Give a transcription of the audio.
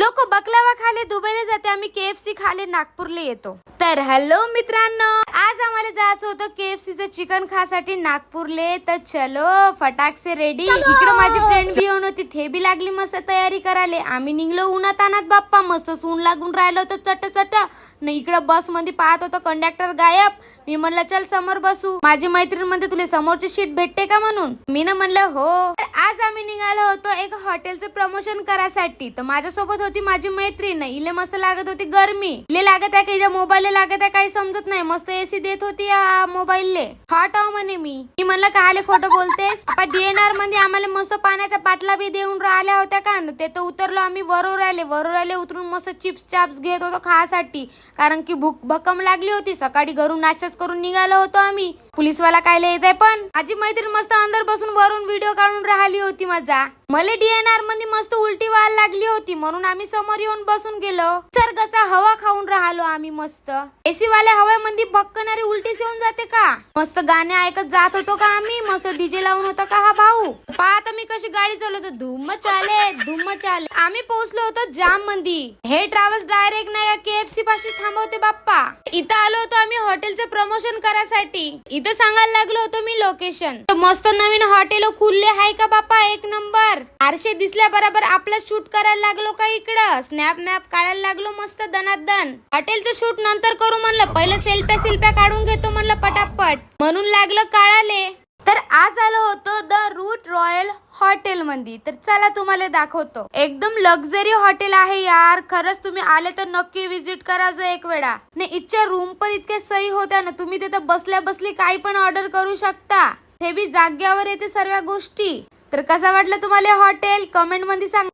लोक बकलावा खाले दुबईला जाते, आम्ही KFC खाले नागपूरला येतो। तर हॅलो मित्रांनो, आज आम्हाला जायचं होतं KFC चं चिकन खासाठी नागपूरले। तर चलो फटाक से रेडी। इकडे माझी फ्रेंड बी येऊन होती, थे बी लागली मस्त तयारी करायला। आम्ही निघलो उन्हात अनात बाप्पा, मस्त सून लागून राहिलो होतं चट चट। न इकडे बस मध्ये पाहत होतो कंडक्टर गायब। मी म्हणलं चल समोर बसू, माझी मैत्रीण म्हणते तुला समोरची सीट भेटते का म्हणून। मी ना म्हणलं हो। आज आम्ही निघालो होतो एक हॉटेलचं प्रमोशन करायसाठी। तर माझ्यासोबत होती माझी मैत्रीण, इले मस्त लागत होती गरमी, इले लागत आहे की मोबाईल लागत आहे काही समजत नाही, मस्त एसी देत होती या मोबाईलले। हॉट आहो म्हणे मी म्हणलं काले खोटं बोलतेस, आपण DNR मध्ये आम्हाला मस्त पाण्याच्या बाटला बी देऊन राहिल्या होत्या का। ते तर उतरलो आम्ही, वरोर आले उतरून मस्त चिप्स चाप्स घेत होतो खासाठी, कारण की भूक भक्कम लागली होती। सकाळी घरून नाश्ताच करून निघालो होतो आम्ही। पोलीसवाला कायले येत आहे, पण माझी मैत्रीण मस्त अंदर बसून वरून व्हिडिओ काढून राहिली होती माझा। मला DNR मध्ये मस्त उलटी व्हायला लागली होती, म्हणून आम्ही समोर येऊन बसून गेलो। निसर्गाचा हवा खाऊन राहिलो आम्ही मस्त। एसी वाल्या हवेमध्ये भक्कणारी उलटी येऊन जाते का। मस्त गाणे ऐकत जात होतो का आम्ही, मस्त DJ लावून होता का हा भाऊ। पाहता मी कशी गाडी चालवतो, धूम चाले। आम्ही पोहोचलो होतो जाम मध्ये। हे ट्रॅव्हल्स डायरेक्ट नाही KFC पाशी थांबवते बाप्पा। इथं आलो होतो आम्ही हॉटेलचं प्रमोशन करायसाठी। इथं सांगायला लागलो होतो मी लोकेशन। मस्त नवीन हॉटेल खुलले आहे का बाप्पा, एक नंबर। आरशे दिसल्या बरोबर आपलं शूट करायला लागलो का, इकडं स्नॅप मॅप काढायला लागलो मस्त दनादन। हॉटेलचं शूट नंतर करू म्हणलं, पहिलं सेल्फ्या काढून घेतो म्हणलं पटापट, म्हणून लागलं काढाले। तर आज आलो होतो द रूट रॉयल हॉटेल मध्ये। तर चला तुम्हाला दाखवतो, एकदम लक्झरी हॉटेल आहे यार। खरंच तुम्ही आले तर नक्की विजिट करा जो एक वेळा। ने इच्छा रूम पण इतके सही होत्या ना, तुम्ही तिथं बसल्या बसली काही पण ऑर्डर करू शकता। ते बी जाग्यावर येते सर्व गोष्टी। तर कसा वाटलं तुम्हाला हॉटेल, कमेंट मध्ये सांगा।